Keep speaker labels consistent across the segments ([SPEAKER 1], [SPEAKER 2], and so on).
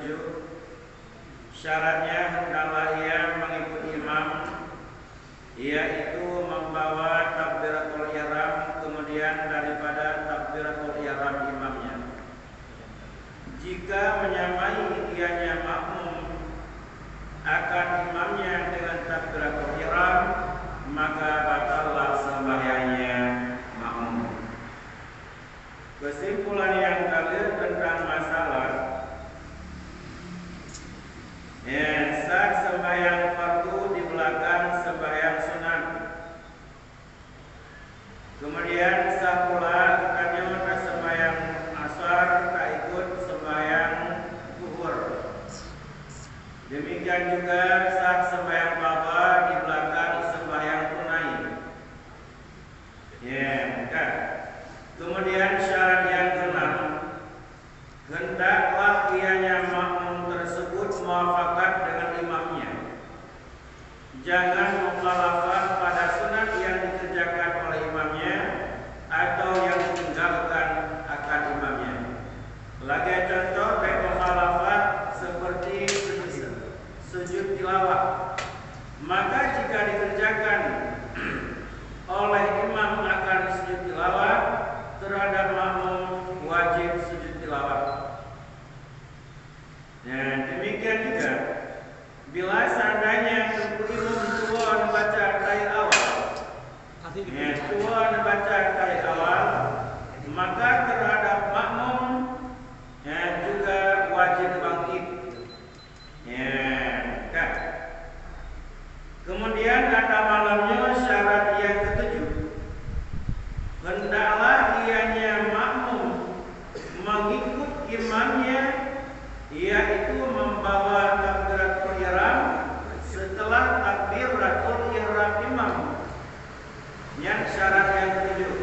[SPEAKER 1] ketujuh, syaratnya hendaklah ia mengikuti imam, yaitu membawa takbiratul ihram kemudian daripada takbiratul ihram imamnya. Jika menyamai ianya makmum akan imamnya dengan takbiratul ihram, maka batallah sembahyangnya makmum. Kesimpulan yang terakhir tentang masalah saat sembahyang fardu di belakang sembahyang sunat, kemudian sah pula katanya sembahyang asar tak ikut sembahyang zuhur. Demikian juga saat sembahyang qadha di belakang sembahyang tunai. Kan? Kemudian syarat yang keenam, hendaklah ianya makmum tersebut muafakat dengan imamnya. Jangan mukhalafah pada sunat yang dikerjakan oleh imamnya atau yang ditinggalkan akan imamnya. Lagi contoh kayak mukhalafah seperti sujud tilawah. Maka jika dikerjakan oleh imam akan sujud tilawah, terhadap makmum wajib sujud tilawah. Dan demikian juga bila seandainya imam tua membaca ayat awal, maka terhadap makmum juga wajib bangkit. Kan? Kemudian ada malamnya syarat yang ketujuh, hendaklah ianya makmum mengikut imamnya, yaitu membawa takbiratul ihram setelah takbiratul ihram imam. Yang syarat yang ketujuh,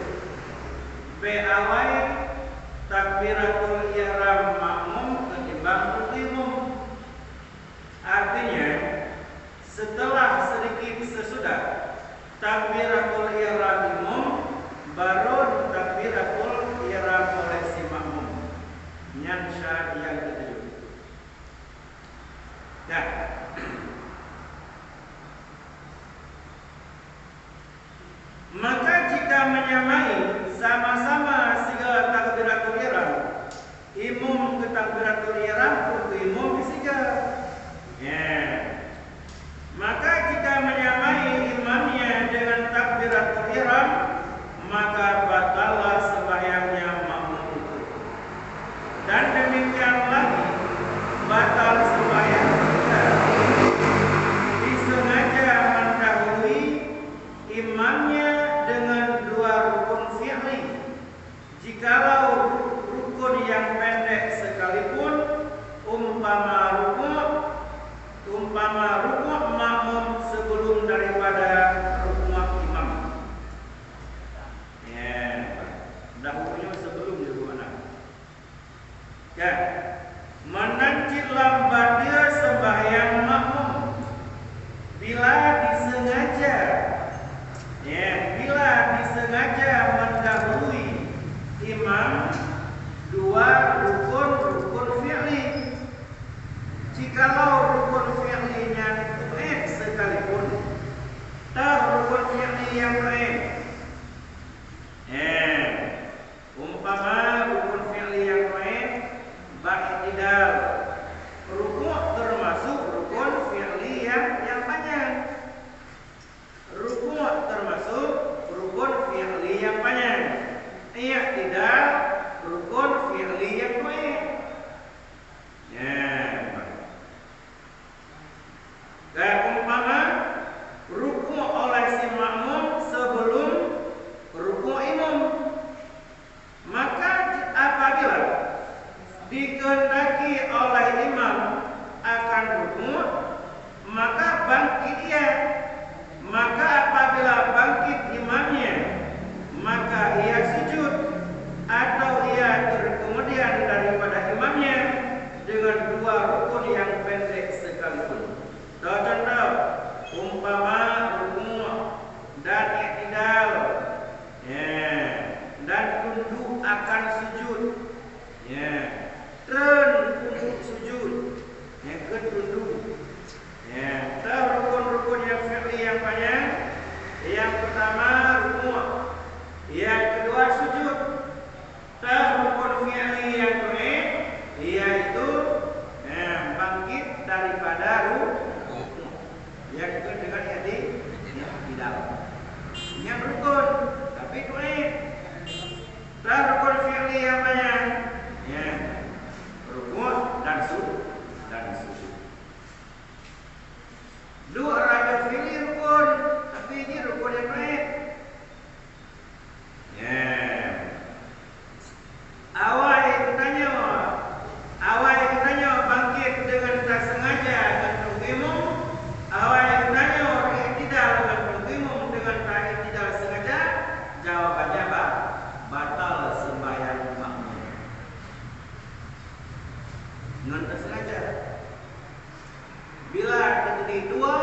[SPEAKER 1] beawai takbiratul ihram makmum ketimbang imam. Artinya setelah sedikit sesudah takbiratul ihram imam, baru takbiratul ihram oleh si makmum. Yang syarat yang ketujuh. Nah, maka jika menyamai sama-sama segala takbiratul ihram, imam ke takbiratul ihram untuk imam bisiga. Maka jika menyamai imamnya dengan takbiratul ihram, maka batallah sembahyangnya makmum itu. Dan demikian lagi batal sembahyang jika disengaja mendahului imamnya dengan dua rukun fi'li. Jikalau rukun yang pendek sekalipun, umpama rukun makmum sebelum daripada rukun imam. Dahulunya sebelum rukun. Ya, menancil lambatnya sembahyang makmum bila disengaja mendahului imam dua rukun fi'li. Jikalau rukun fi'linya dhaif sekalipun, rukun fi'li yang dhaif, umpama rukun fi'li yang dhaif ba'tidal, rukun termasuk rukun fi'li yang panjang. Rukun termasuk rukun fi'li yang panjang. I'tidal rukun fi'li yang dhaif. Umpama rukun oleh si makmum sebelum rukun imam, maka apabila dikehendaki oleh imam akan rukun, maka bangkit ia. Maka apabila bangkit imamnya, maka ia sujud atau ia kemudian daripada imamnya dengan dua rukun yang pendek sekalipun. Contoh, umpama rukun dan i'tidal, dan tunduk akan sujud, dan tunduk sujud. Yang itu dengan di dalam. Yang rukun, tapi kuat. Dan rukun fi'li yang banyak. Ya, rukun dan sujud. Dua rajul fi'li rukun, tapi ini rukun yang baik. Ya. Awal tanya bangkit dengan tak sengaja dan tertimum. Awal tanya tidak dengan tertimum dengan tidak sengaja. Jawabannya apa? Batal sembahyang makmum. Dengan tak sengaja. Bila terjadi dua,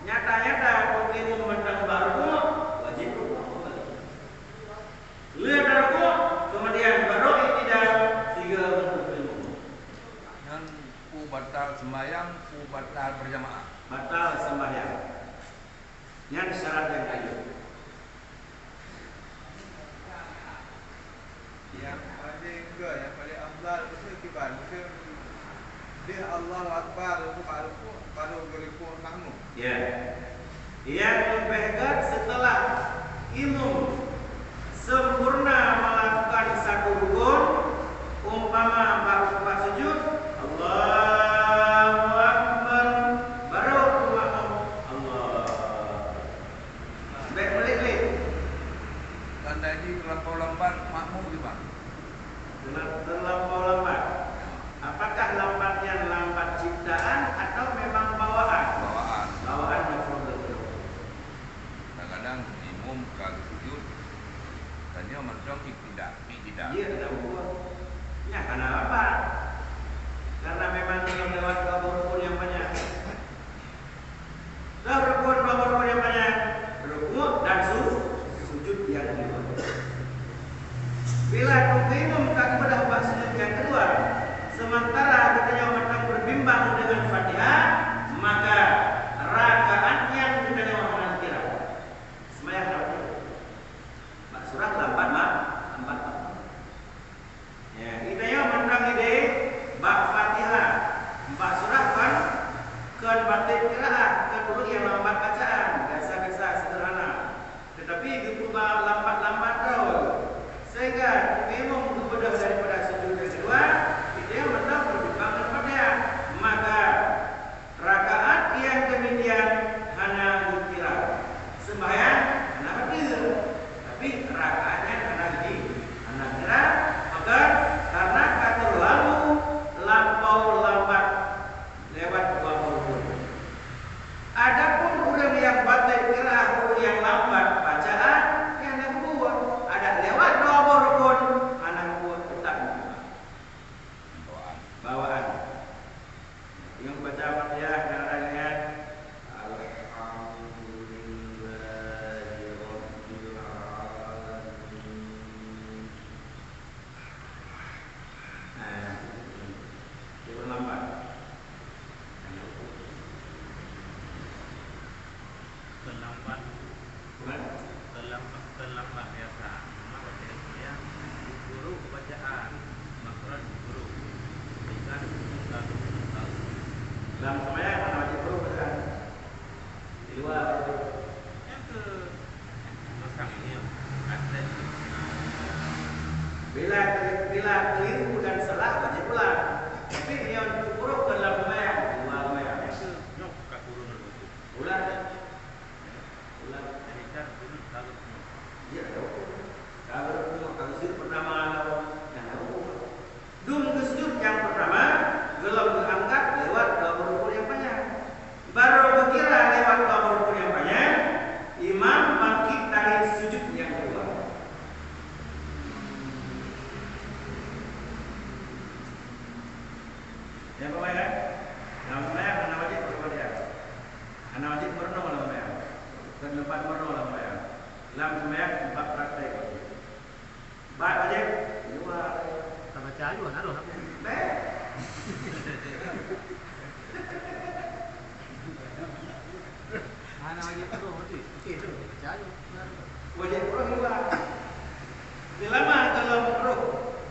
[SPEAKER 1] nyata-nyata tertimum mentang baru wajib rukuk kembali. Lihat rukuk, kemudian baru tidak tiga tertimum.
[SPEAKER 2] Dan batal sembahyang, batal berjamaah.
[SPEAKER 1] Batal sembahyang. Yang syarat yang lain.
[SPEAKER 3] Yang paling afdal itu kibar. Dia Allahu Akbar baru berikut makmum.
[SPEAKER 1] Ya. Yang lebih baik setelah imam sempurna melakukan satu rukun, umpama baru sujud, Allahu Akbar, baru makmum Allah. Baik balik.
[SPEAKER 2] Dan tadi terlampau lambat makmum juga.
[SPEAKER 1] Terlampau lambat. Apakah lambatnya lambat ciptaan atau memang bawaan? Bawaan mafhum.
[SPEAKER 2] Kadang-kadang imam kagak sujud, dan dia mencong tidak.
[SPEAKER 1] Iya, tidak buat. Ya, karena apa? Karena memang dia lewat rukun yang banyak. Rukun yang banyak, rukun dan sujud yang kedua. Bila imam kagak pada sujud yang kedua, sementara katanya orang berbimbang dengan Fatihah, maka rakaatnya katanya orang kira. Sembahyang berapa? Mak surah lambat. Ya, kita yang menang ide bab Fatihah. 4 surah kan batik qiraat, kan dulu yang lambat bacaan, biasa-biasa sederhana. Tetapi diubah lambat-lambat terus. Sehingga memang kemudian daripada sujud yang kedua, dia menang berbimbang dengan dia. Maka rakaat yang demikian hanya dikira sembahyang hanya betul, tapi rakaatnya hanya kira. Maka karena terlalu lampau lambat lewat 20. Adapun orang yang batal kira yang lambat bacaan yang kedua ada lewat 20 rukun anak buat tetap bawaan. Yang baca Fatihah dan ayat Alhamdulillahirabbil alamin. Dia lambat.
[SPEAKER 4] Terlambat biasa. Maka dia guru bacaan makhraj guru. Bukan satu.
[SPEAKER 1] Dalam sembahyang mana wajib guru bacaan? Di luar itu.
[SPEAKER 4] Yang ke masang ini ada.
[SPEAKER 1] Bila keliru dan salah wajib ulang. Tapi yang guru dalam sembahyang di luar sembahyang.
[SPEAKER 4] Yang ke nyok ka guru dulu.
[SPEAKER 1] Ulang.
[SPEAKER 4] Jadi kan guru kalau
[SPEAKER 1] Iya, kalau sujud pertama yang dum sujud yang pertama belum diangkat lewat 20 rukun yang banyak. Baru berkira lewat 20 rukun yang banyak, imam bangkit dari sujud yang kedua. Yang pertama, yang pertama anak wajib berwajib. Anak wajib berno malam dan lepas berno malam dalam sembahyang 4 praktek. Baik wajib dua.
[SPEAKER 4] tak baca aja kan aduh.
[SPEAKER 1] Baik.
[SPEAKER 4] Mana wajib tu mesti. Okey tu baca aja.
[SPEAKER 1] Wajib ruh dua. Selama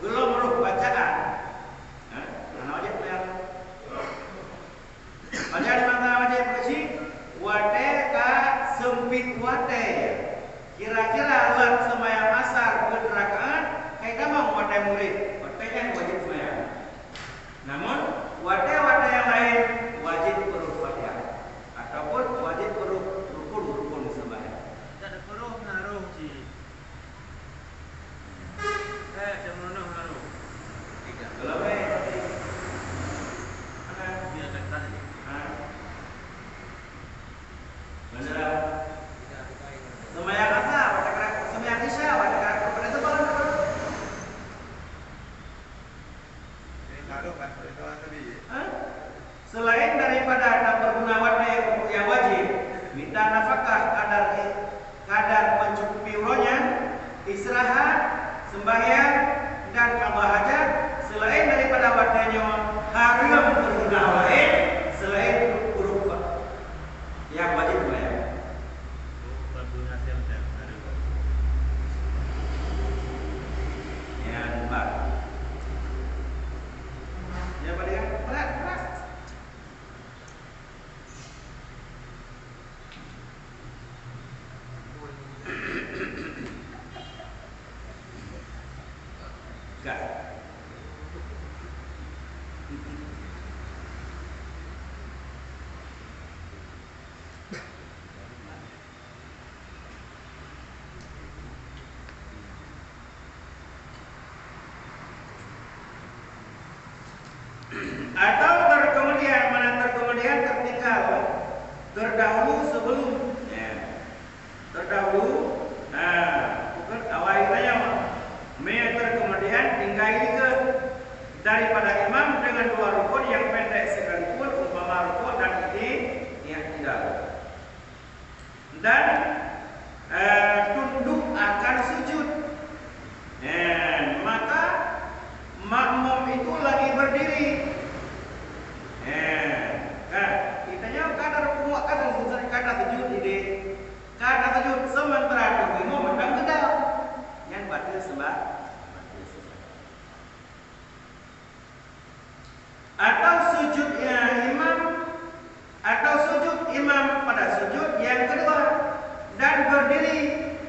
[SPEAKER 1] belum ruh bacaan. Anak wajib yang baca di mana wajib bersih Selain daripada tak berguna warna yang wajib, minta nafkah kadar mencukupi uronya, istirahat, sembahyang dan qada hajat. Selain daripada warnanya haram berguna lain selain huruf yang wajib ya. Yang empat. Yang paling berat. Atau terkemudian tertinggal terdahulu sebelum bukan awal tanya terkemudian tinggal ke daripada imam dengan dua rukun yang pendek sekalipun umpama rukun dan yang tidak dan tunduk akan sujud maka makmum itu lagi berdiri. Kitanya kadar kuat kadar sujud ide. Kadar sujud sementara tunggu menang kedal. Yang batil sembah. Atau sujudnya imam atau sujud imam pada sujud yang kedua dan berdiri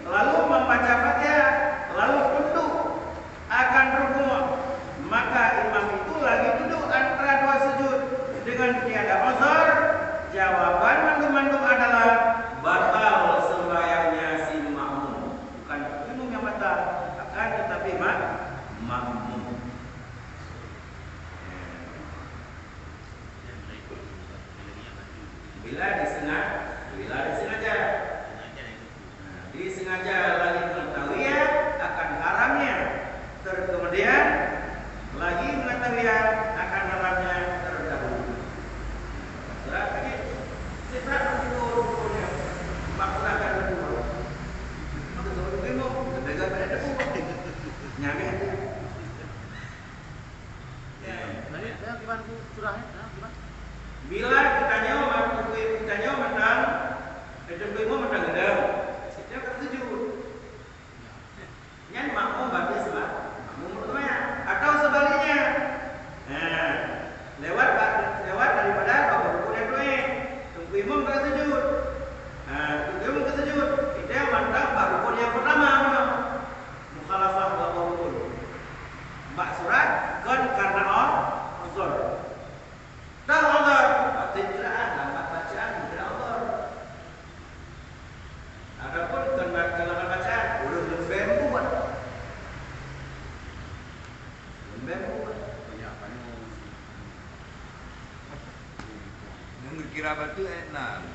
[SPEAKER 1] lalu membaca Fatihah lalu tunduk akan rukuk. Maka imam itu lagi duduk antara dua sujud dengan tiada uzur. Jawaban mandum-mandum adalah batal sembahyangnya si makmum. Bukan imam yang batal, akan tetapi makmum. Bila disengaja lagi mengetahui akan haramnya, kemudian lagi mengetahui akan haramnya terdahulu. Surat lagi, sifat itu rukunnya, maksudkan dulu. Maka kalau demo, terdekat pada debu, nyampe.
[SPEAKER 4] Saya gimana surahnya? Gimana?
[SPEAKER 1] Bila kitanya menang, demo menang gedang, kita akan sujud. Yang makmum baca sebab makmum pertamanya atau sebaliknya. Lewat daripada dua rukun yang dua. Tunggu imam ke sujud. Tunggu imam ke sujud. Kita mandang baru rukun yang pertama. Mukhalafah dua rukun. Mbak surat kan karena uzur. Tak uzur, tidak lambat bacaan, tidak uzur. Adapun lambat bacaan, ulun lembem buat.
[SPEAKER 2] Yang kira batu enak.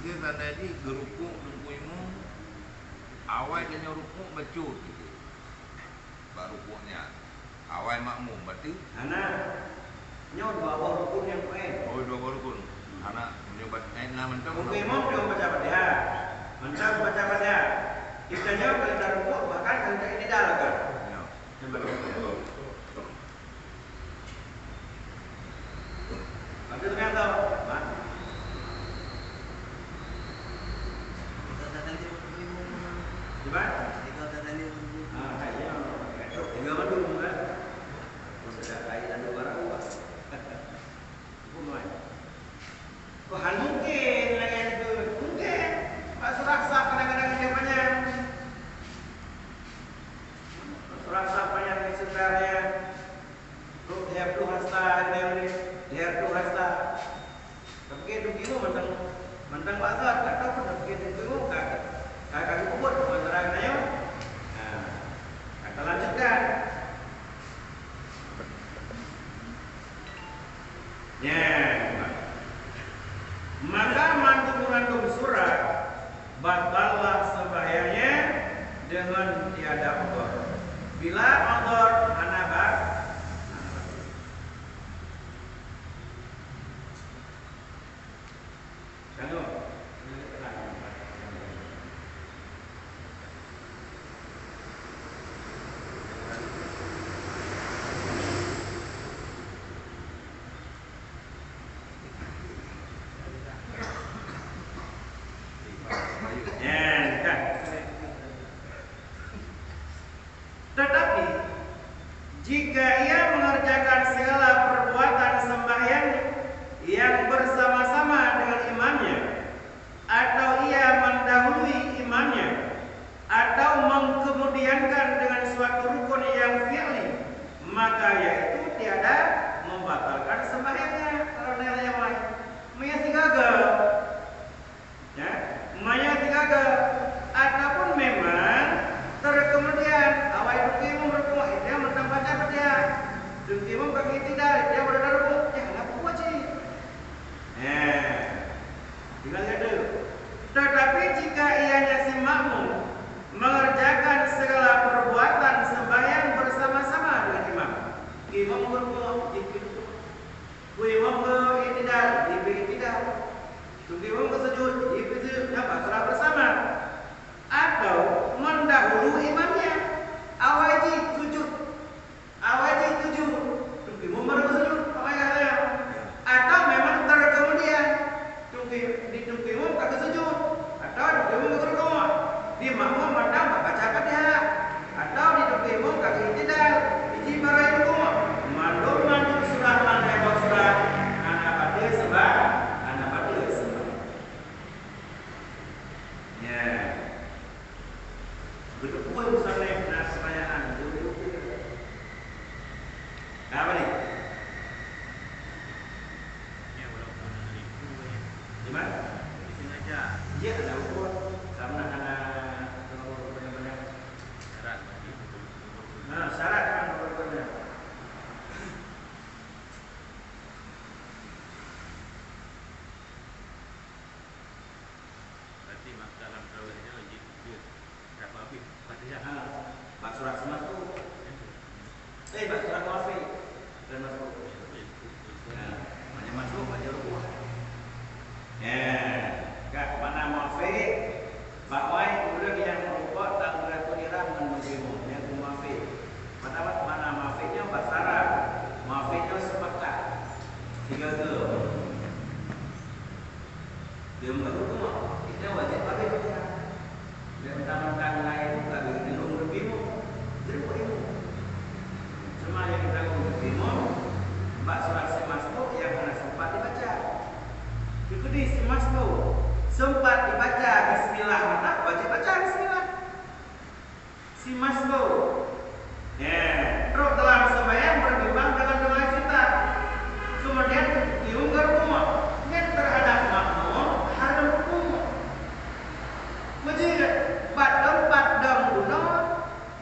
[SPEAKER 2] Dia tadi gerukuk rukukmu awal dia rukuk bacut gitu. Baru rukuknya awal makmum berarti
[SPEAKER 1] anak nyo dua rukun yang lain.
[SPEAKER 2] Oh, dua rukun. Anak menyobat enak mentang.
[SPEAKER 1] Imam dia baca Fatihah. Mentang baca Fatihah. Kita nyo kalau rukuk bahkan kalau ini dah kan.
[SPEAKER 2] Ya.
[SPEAKER 1] Tapi ternyata gimana? Tinggal mandung kan? Sudah kaya dan dua orang buat. Tuhan mungkin lagi itu mungkin Pak Suraksa kadang-kadang dia banyak. Suraksa banyak di sebenarnya. Dia perlu hasta dia perlu hasta. Tapi itu kilo mentang pasar tak tahu pun begitu itu kakak kubur antara nayo. Kita lanjutkan. Maka mandum surat batallah sembahyangnya dengan tiada uzur. Bila uzur anabat Tengok. Tetapi jika ia mengerjakan segala perbuatan sembahyang yang bersama-sama dengan imamnya, atau ia mendahului imamnya, atau mengkemudiankan dengan suatu rukun yang fi'li, maka yaitu tiada membatalkan sembahyangnya. Kalau nilai yang lain, mayati gagal, ya, mayati gagal, ataupun memang terkemudian awal itu berkuah dia mentang baca dia dengkimu bagi tidak dia berada rukuk ya kenapa wajib tinggal ada. Tetapi jika ianya si makmum mengerjakan segala perbuatan sembahyang bersama-sama dengan imam, imam berkuah imam tidak tidak imam bersujud apa salah bersama atau mendahulu imamnya awajib sujud imam baru sujud atau memang terkemudian di imam tak sujud atau di imam berdoa di makmum mandang baca Fatihah atau di imam tak tidak di barai doa mandor surah mana surah anak pada sebab ya betul pun misalnya nak sembahyang apa ni?
[SPEAKER 4] Ya, walaupun ada itu,
[SPEAKER 1] Di mana?
[SPEAKER 4] sengaja
[SPEAKER 1] Ya, ada ukur karena ada benar-benar
[SPEAKER 4] syarat bagi betul.
[SPEAKER 1] syarat kan benar-benar.
[SPEAKER 4] Berarti maka dalam terawihnya wajib sujud berapa habis Fatihah.
[SPEAKER 1] Bak surah semua tu. Bak surah kuafi dan masuk. Banyak masuk, banyak rukuk. Kak mana muafi? Bak wai kemudian yang rukuk tak beratur iram menunggu yang muafi. Mana muafinya bahasa Arab. Muafinya sepakat. 3 ke. Dia berrukuk. Kita wajib pakai Fatihah. Dan mentang-mentang lain tak begitu berilmu, berilmu ilmu. Cuma yang kita berilmu, bak surah semasuk yang mana sempat dibaca. Ikuti semasuk sempat dibaca Bismillah, mana wajib baca Bismillah. Semasuk, terus dalam sembahyang berbimbang dengan doa kita. Kemudian diunggar rumah, net terhadap makmum haram rumah. Majid tempat dan guna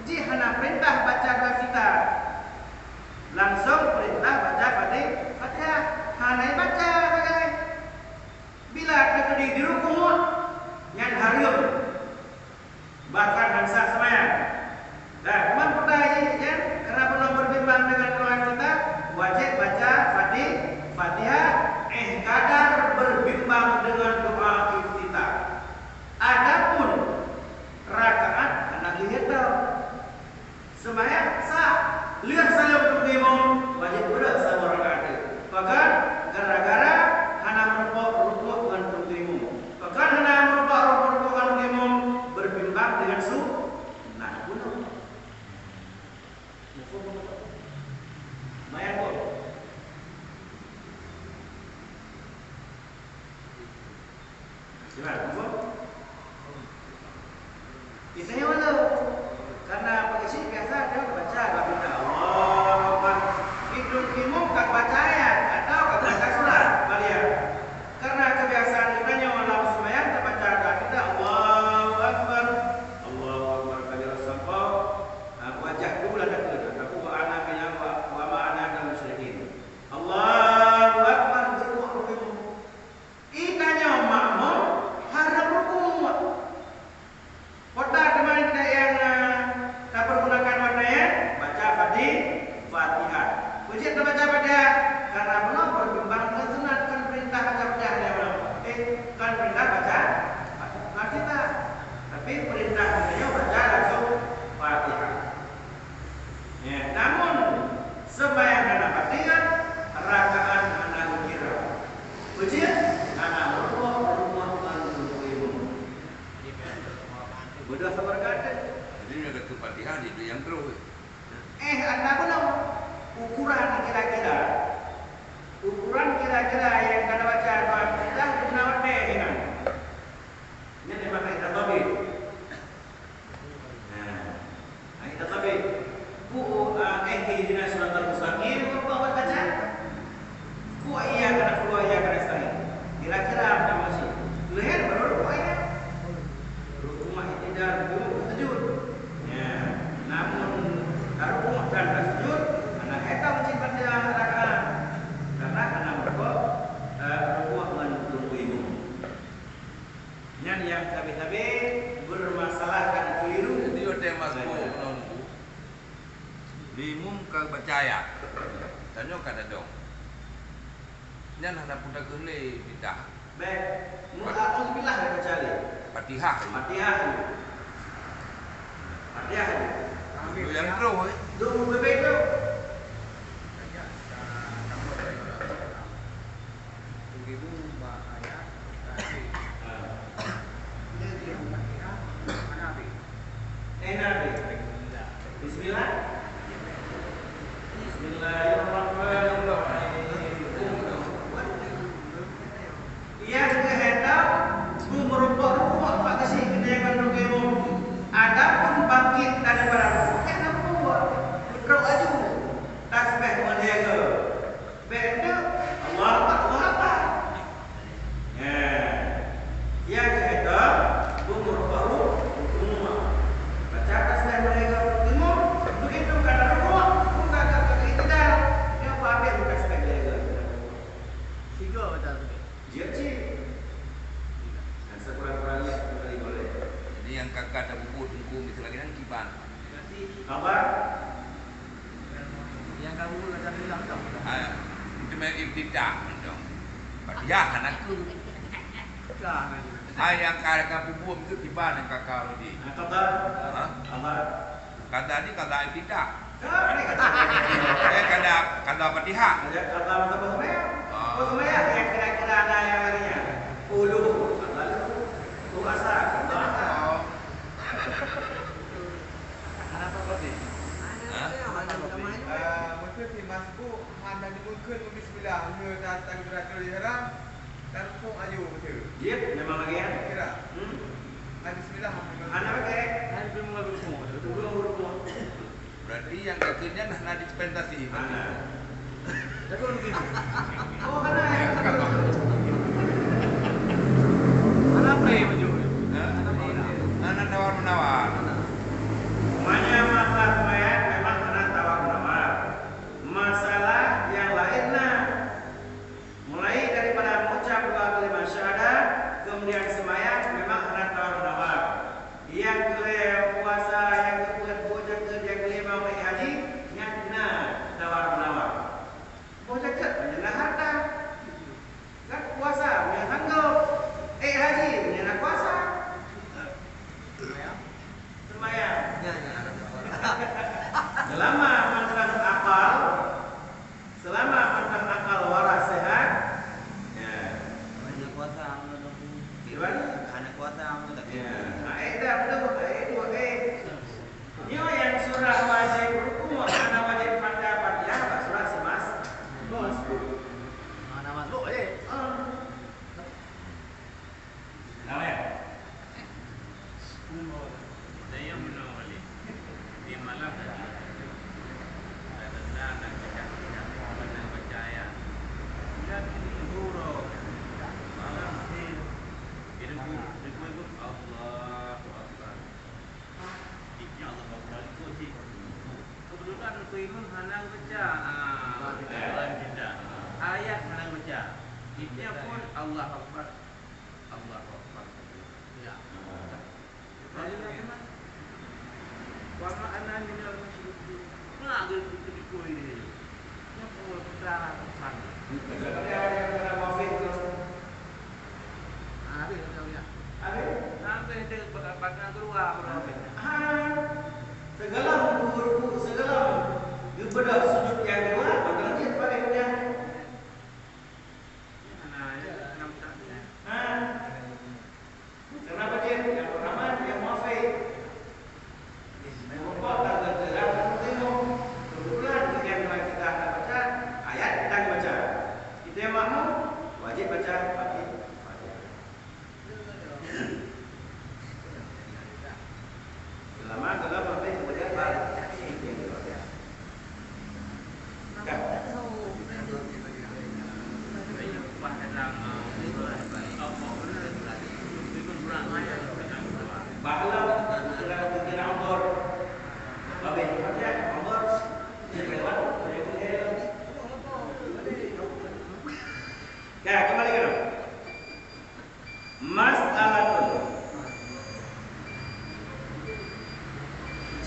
[SPEAKER 1] jihana perintah baca doa kita langsung perintah baca Fatihah hanai baca bagai bila terjadi di rukuk yang harum bahkan hansa sembahyang dan man perdaya ya karena pernah berbimbang dengan doa kita wajib baca Fatihah kadar berbimbang dengan doa kita. Adapun rakaat anak lihat tahu sembahyang sah lihat salam imam wajib berat sama rakaat. Bahkan gara-gara hana merupuk dengan imam. Bahkan hana merupuk dengan imam berbimbang dengan sunnah gunung. Maya pun. Gimana? Biasanya mana? Karena pengisi biasa dia baca baca Allah Akbar. Itu imam tak baca ayat atau tak baca surah beliau. Karena kebiasaan kitanya malam sembahyang tak baca kita Allahu Akbar. Allahu Akbar kabira sampai wajah dulu lah tak. Aku wa ana bilang wa ma ana minal musyrikin. Allahu Akbar berrukuk. Itanya makmum haram rukuk. Pada teman
[SPEAKER 2] kada dong. Nya nak pun dah gele bidah.
[SPEAKER 1] Baik. Alhamdulillah baca le.
[SPEAKER 2] Fatihah.
[SPEAKER 1] Fatihah. Fatihah.
[SPEAKER 2] Itu yang terus.
[SPEAKER 1] Dua berbeza. Bismillah. Bismillahirrahmanirrahim. Yang kehendak merupakan rupa Pak kasih kenayangan rukemu. Adapun bangkit daripada rukuk kena buat. Berau aju. Tasbih meniaga. Benda Allah Akbar. Ya. Yang kehendak merupakan rukuk. Baca tasbih meniaga rukemu. Begitu kata rukuk, bukan kata iktidal. Dia apa ambil tasbih meniaga.
[SPEAKER 4] Tiga baca tu.
[SPEAKER 1] Dia cik. Dan sekurang-kurangnya kembali boleh.
[SPEAKER 2] Jadi yang kakak ada buku tunggu mesti lagi kan kiban.
[SPEAKER 1] Apa?
[SPEAKER 4] Yang kamu baca bilang tak?
[SPEAKER 2] Itu memang ibtidak dong. Fatihah kan aku.
[SPEAKER 4] Jangan.
[SPEAKER 2] Yang kakak buku itu kiban yang kakak tadi.
[SPEAKER 1] Kata apa?
[SPEAKER 2] Kata ni kata ibtidak.
[SPEAKER 1] Ini kata.
[SPEAKER 2] Kata Fatihah.
[SPEAKER 1] Kata apa semua? Apa semua yang kira-kira ada yang lainnya. Ulu, lalu asa,
[SPEAKER 4] Kenapa kau ni?
[SPEAKER 3] Mungkin si masbuk hanya dimungkin bismillah dia datang beratur ihram dan rukuk aju betul.
[SPEAKER 1] dia memang lagi ya.
[SPEAKER 3] Kira. Bismillah.
[SPEAKER 1] Anak pakai.
[SPEAKER 4] Hari belum lalu semua.
[SPEAKER 1] Tunggu.
[SPEAKER 2] Berarti yang kakaknya nak dispensasi.
[SPEAKER 1] Anak.
[SPEAKER 4] Tapi orang begini.
[SPEAKER 1] Oh, anak.
[SPEAKER 4] Anak apa yang maju?
[SPEAKER 2] Anak tawar-menawar.
[SPEAKER 1] Semuanya masalah semayang memang anak tawar-menawar. Masalah yang lainnya mulai daripada mengucap dua kalimat syahadat kemudian semayang memang anak tawar-menawar. Yang kelima puasa, yang kedua zakat, yang kelima naik haji, yang keenam tawar-menawar. Zakat menyenang harta. Kan puasa menyenang sanggup. Haji menyenang puasa. Semayang. Selama mantan akal waras sehat, ya.
[SPEAKER 4] Banyak kuasa amat dong.
[SPEAKER 1] Gimana?
[SPEAKER 4] Anak kuasa amat tak.
[SPEAKER 1] Ya. Dah betul. Ini yang surah wajib rukuk, mana wajib pada Fatihah, surah semas.
[SPEAKER 4] Mana masuk je.
[SPEAKER 1] Namanya?
[SPEAKER 4] Saya menang balik. Di malam tadi. Dan baca ayat. Dan ini huruf. Malam ni. Dia pun Allahu Akbar. Ini Allah Akbar itu sih. Kebetulan Tuhan hendak baca. Ayat hendak baca. Ini pun Allah Akbar. Allah Akbar. Ya. Warna anak ini dalam masjid. Nak kita dikoi dia. Yang pun kita pesan.
[SPEAKER 1] Ada yang kena wafid tu.
[SPEAKER 4] Ada yang tahu ya.
[SPEAKER 1] Ada?
[SPEAKER 4] Sampai dia bakal keluar berapa.
[SPEAKER 1] Segala ruku, segala daripada sujud yang kedua, bakal dia pakai dia.
[SPEAKER 4] Enam tak ya.
[SPEAKER 1] Kenapa dia? Yang pertama dia wafid. Membuat tanda terang tengok. Kebetulan ketika kita akan baca ayat kita akan baca. Kita yang makmum wajib baca Fatihah. Selama dalam sampai kemudian balik. Bahala dalam kira umur. Babe, ya, umur. Lewat. Ya, kembali ke dalam. Mas'alatun.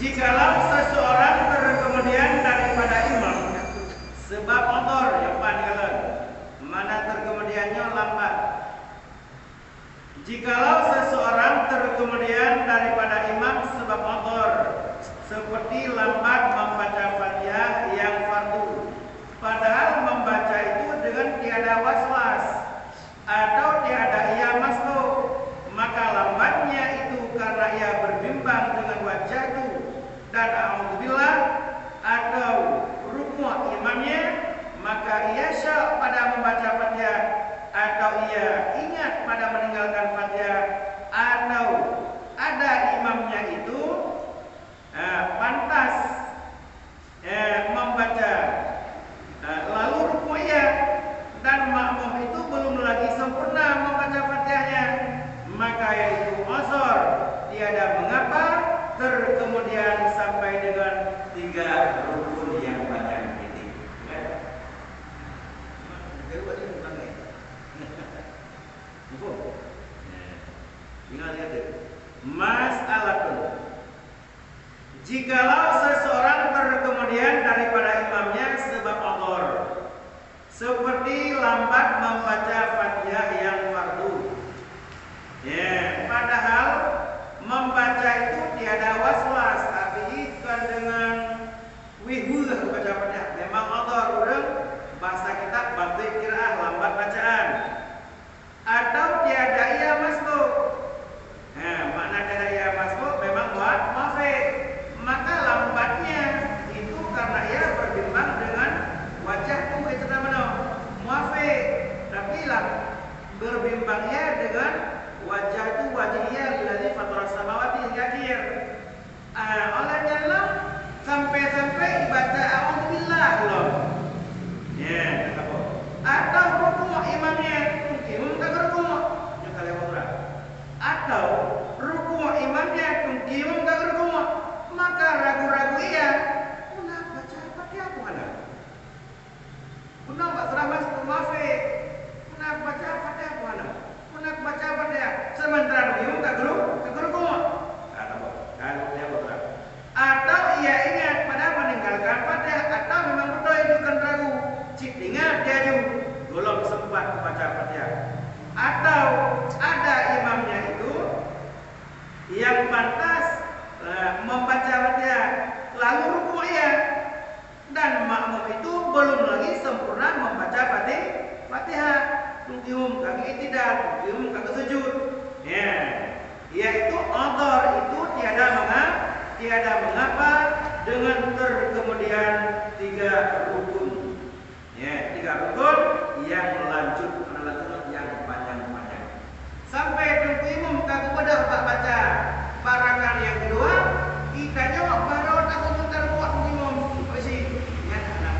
[SPEAKER 1] Jikalau seseorang berkemudian daripada imam sebab Allah Fatihahnya lambat. Jikalau seseorang terkemudian daripada imam sebab odor, seperti lambat membaca Fatihah yang fardu, padahal membaca itu dengan tiada waswas atau tiada ia masbuk, maka lambatnya itu karena ia berbimbang dengan wajah itu dan a'udzubillah atau rukuk imamnya, maka ia syak pada membaca Fatihah atau ia ingat pada meninggalkan Fatihah atau ada imamnya itu pantas membaca lalu rukuk ia dan makmum itu belum lagi sempurna membaca Fatihahnya, maka yaitu uzur tiada mengapa terkemudian sampai dengan 3 rukun yang banyak ini. Ingat ya, mas'alatun. Jikalau seseorang terkemudian daripada imamnya sebab uzur, seperti lambat membaca Fatihah yang fardu, padahal membaca itu tiada waswas, artinya bukan dengan wihwu membaca Fatihah, memang uzur urang bahasa kita batik qiraah lambat bacaan, atau tiada ia masbuk. Makna tiada ia masbuk memang buat muafik, maka lambatnya itu karena ia berbimbang dengan wajahku itu namanya muafik, tapi berbimbangnya dengan wajah itu wajah ia biladi fatrah samawati hingga akhir. Olehnya lah sampai baca a'udzubillah loh. Atau rukuk imamnya, imam tak rukuk, yang kalian mau atau rukuk imamnya, imam tak rukuk, maka ragu-ragu ia, punah baca Fatihah aku ada, punah surah masuk muafik, punah baca Fatihah aku ada, punah baca Fatihah, sementara imam tak rukuk, atau ia ingat pada meninggalkan Fatihah, atau memang betul itu kan ragu, cik ingat dia juga belum sempat membaca Fatihah, atau ada imamnya itu yang pantas membaca Fatihah lalu rukuk ia, dan makmum itu belum lagi sempurna membaca Fatihah, tunggu kaki iktidal, tunggu kaki sujud, yaitu uzur itu tiada mengapa dengan terkemudian 3 rukun. 3 rukun yang lanjut yang panjang-panjang. Sampai tunggu imam kagak pada baca barakan yang kedua, kita jawab baru aku bentar buat imam. Apa sih? Yang anak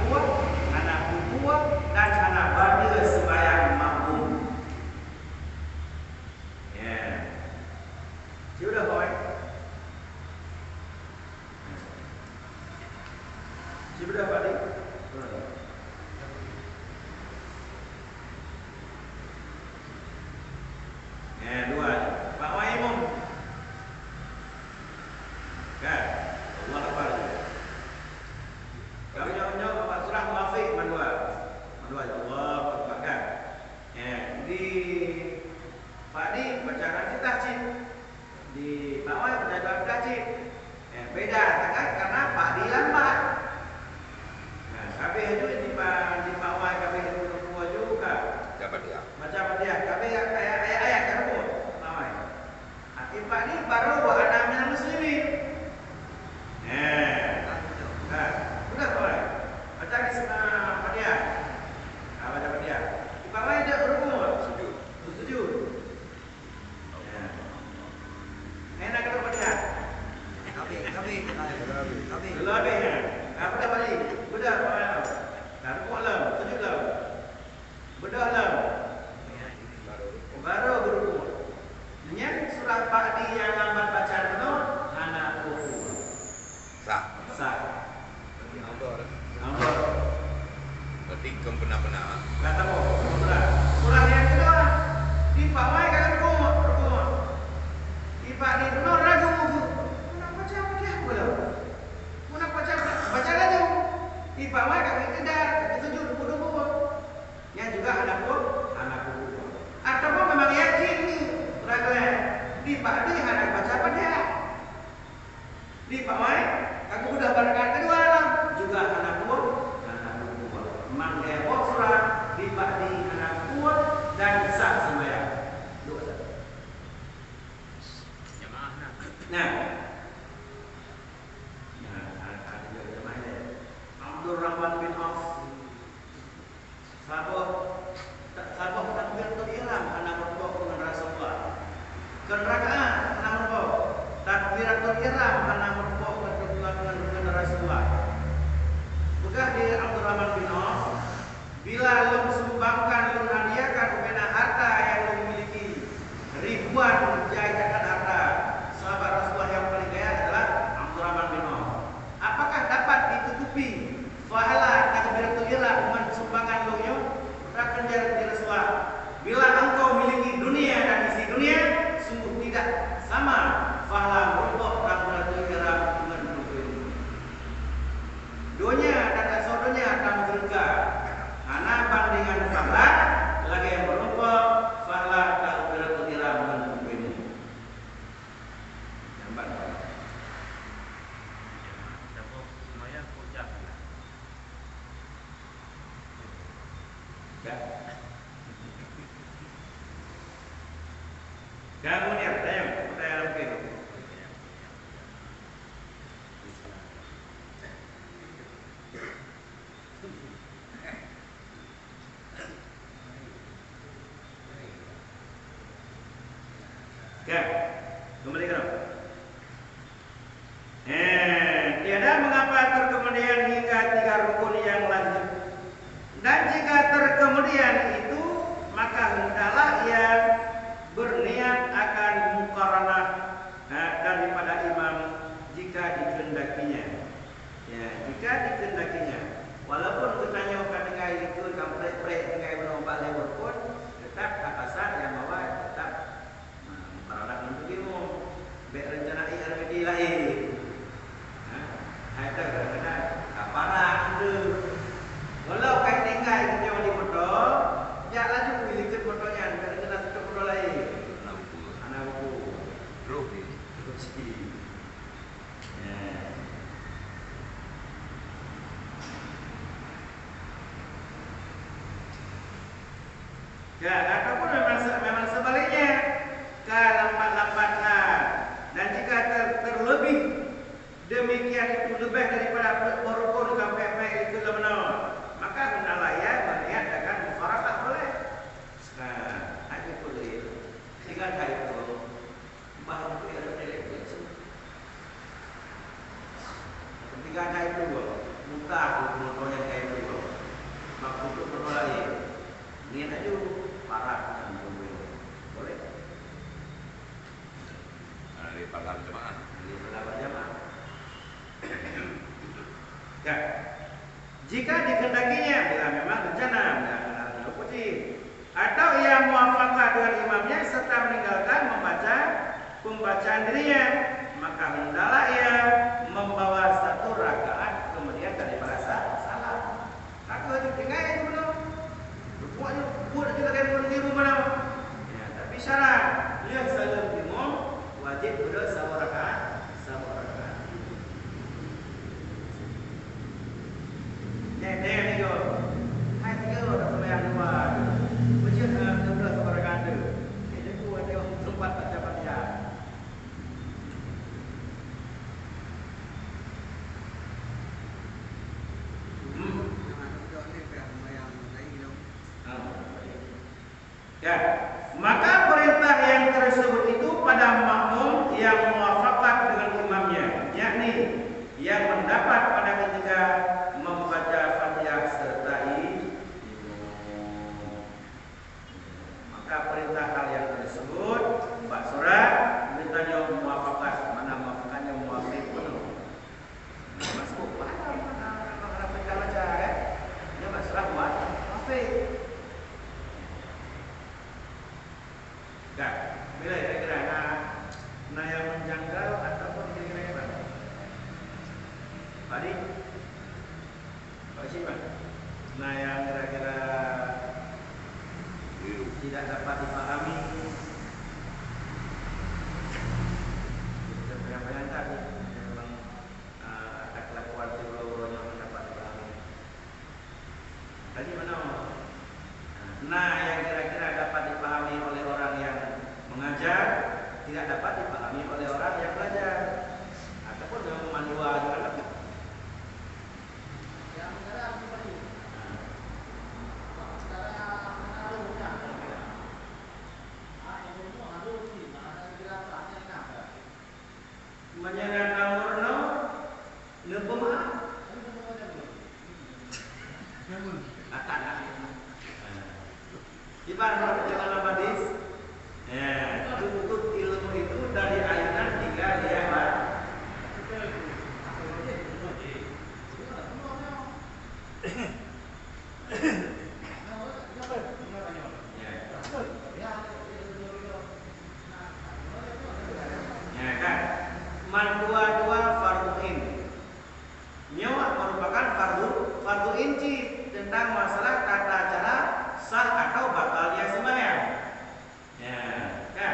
[SPEAKER 1] buah, dan anak bade sembahyang makmum. Sudah boy. Sudah Pak Dik? Dua. Pak Waimum. Kan? Allah Akbar. Kami nyawa Pak Surah Muafik Madua ya Allah Akbar kan? Di Pak Dik baca nanti tahcid. Di Pak Wai baca tahcid. Beda kan? Karena Pak Dik lambat. Kabeh itu di Pak Wai kabeh itu kedua juga. Baca Fatihah. Kabeh ayat kan pun. Pak ini baru wa ana minal muslimin. Sudah boleh. Baca di sana Fatihah. Baca Fatihah. Pak Wai dia rukuk. Sujud. Enak kalau Fatihah. Kabeh. Kemudian tayang lebih. Ya, kembali ke tiada mengapa terkemudian hingga 3 rukun yang lanjut. Dan jika terkemudian itu, maka hendaklah ia berniat akan muqaranah daripada imam jika dikehendakinya. Ya, jika dikehendakinya. Walaupun katanya ketika itu kampret-pret dengan menompak lewat pun tetap atasan yang bawa tetap muqaranah untuk imam. Baik rencana IRBD lain. Ada kadang-kadang kaparan itu. Kalau kait tinggal itu yang di foto, ya laju pilih ke fotonya, kadang-kadang ke foto lain. Anak buku.
[SPEAKER 2] Terus ni.
[SPEAKER 1] Ya, ataupun memang sebaliknya, lambat-lambatlah. Dan jika terlebih demikian itu lebih daripada rukun sampai itu lemenon, maka hendaklah ia berniat akan muqaranah boleh. Ada boleh. Jika ada itu baru itu ada telefon. Ketika ada itu muka fotonya kayak itu, maka untuk menolak niat aja parah boleh.
[SPEAKER 2] Ada pagar jemaah.
[SPEAKER 1] Ya. Jika dikehendakinya bila memang rencana dan putih atau ia muafaqah dengan imamnya serta meninggalkan membaca pembacaan dirinya, maka hendaklah ia membawa 1 rakaat kemudian daripada salam. Aku itu tinggal itu belum. Buatnya buat kita kan meniru mana. Ya, tapi syarat dia salam imam wajib ber 1 rakaat. Dia ni yo. Hai tiga dah sembahyang dua. Macam sebelah seorang ada. Dia tu ada tempat tak dapat dia. Ya, maka perintah yang tersebut itu pada makmum yang muafaqat dengan imamnya, yakni yang mendapat pada ketika membaca Fatihah sertai maka perintah hal yang tersebut Pak surat perintahnya muafaqat, mana muafaqatnya muafiq penuh. Masuk mana baca kan? Dia masalah buat muafiq. Kan? Bila kira-kira nah yang menjanggal ataupun kira-kira apa? Tadi Pak nah yang kira-kira tidak dapat dipahami. Kita pernah bayangkan memang ada kelakuan teori yang dapat dipahami. Tadi mana? Nah yang kira-kira dapat dipahami oleh orang yang mengajar, tidak dapat dipahami oleh orang yang belajar, ataupun memang manual juga dapat. Menyerahkan murno, lepemah. Tak ada. Ibarat dalam hadis, tuntut ilmu itu dari ayunan hingga lihat. Man dua farduin. Nyawa merupakan fardu inci tentang masalah tata cara sah atau batalnya sembahyang. Ya, kan?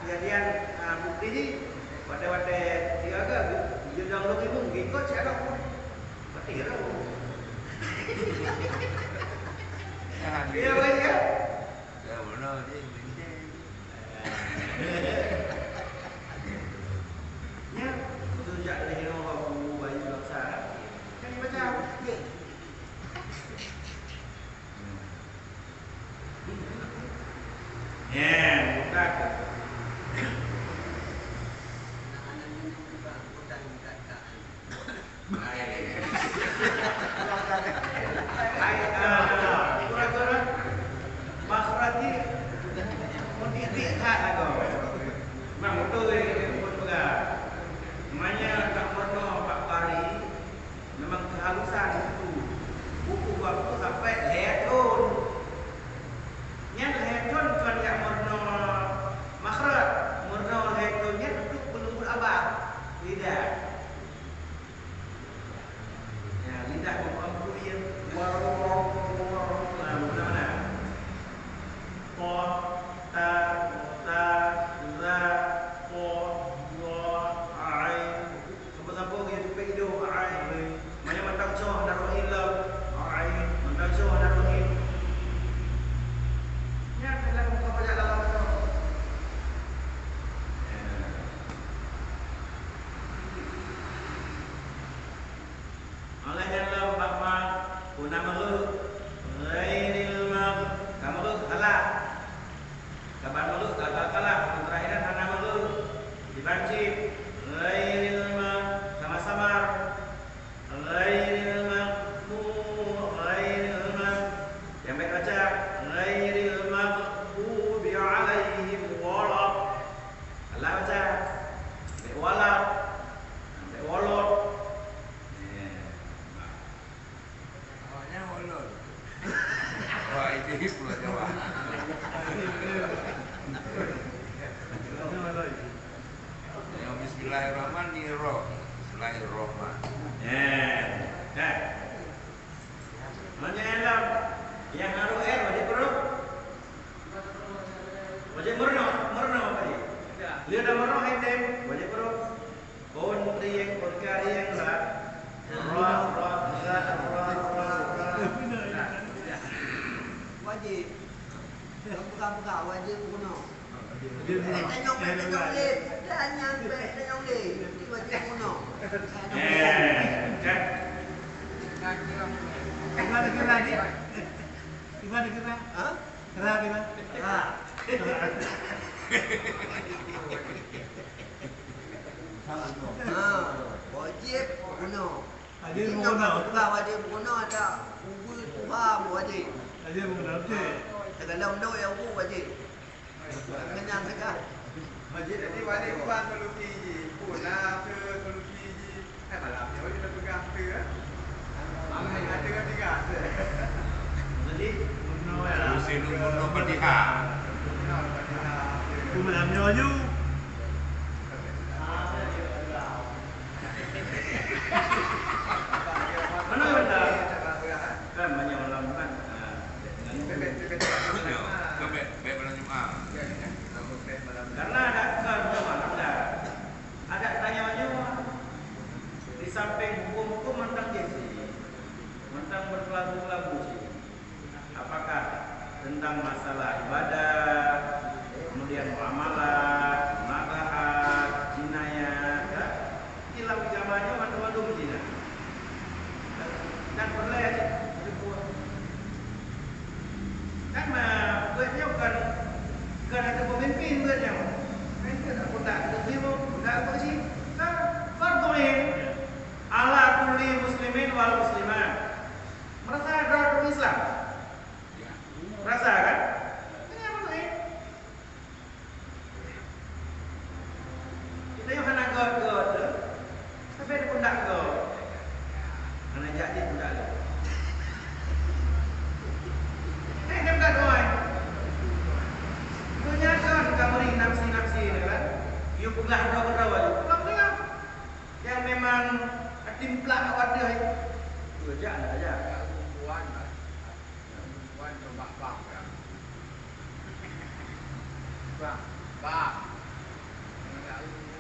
[SPEAKER 1] kejadian bukti ni pada dia agak dia dah lu ibu ngikut siapa pun. Mati dah. Dia boleh ya?
[SPEAKER 2] Ya benar dia.
[SPEAKER 1] Ya, betul jak dari hero aku bayi besar. Kan dia baca. Ya, bukan.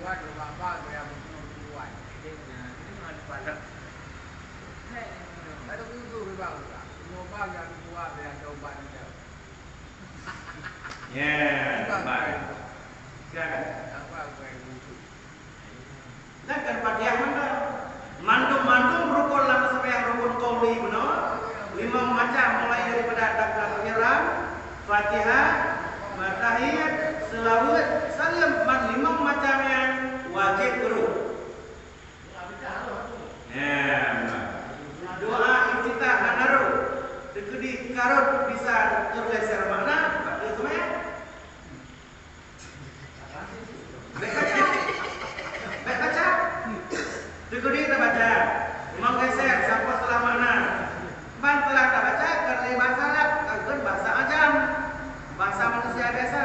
[SPEAKER 3] buat rumah bang yang buat.
[SPEAKER 4] Ini mana pada.
[SPEAKER 3] Ada kudu bang. Rumah bang yang buat yang coba dia.
[SPEAKER 1] Ya, baik. Silakan.
[SPEAKER 3] Apa yang butuh?
[SPEAKER 1] Dan kan Fatihah mana? Mandum rukun lama sampai yang rukun qauli benar. 5 macam mulai daripada takbiratul ihram, Fatihah, Tahiyat, selawat, salam, 5 macam yang wajib guru. Ya, doa iftitah anaru. Dekedi karut bisa tergeser makna, itu mah. Baca. Dekedi kita baca. Menggeser sampai setelah makna. Man telah tak baca kerana bahasa Arab, kan bahasa ajam, bahasa manusia biasa.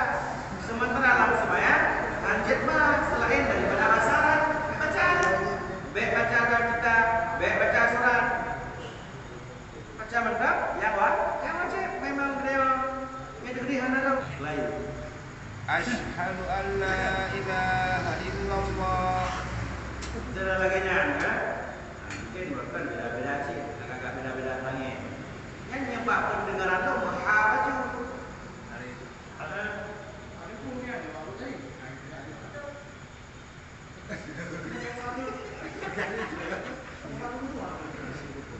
[SPEAKER 1] Sementara dalam sembahyang, anjit mah selain daripada bahasa Arab, baca. Baik baca kita, baik baca surat. Baca mantap, yang wajib memang beliau ngederi hanarau lain.
[SPEAKER 2] Asyhadu an la ilaha illallah.
[SPEAKER 1] Sudah laganya kan? Mungkin bukan beda-beda sih, agak beda-beda langit. Yang nyebabkan pendengaran tu maha baju.
[SPEAKER 2] Hari itu.
[SPEAKER 3] Ada punya dia baru tadi.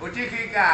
[SPEAKER 2] Uji kika.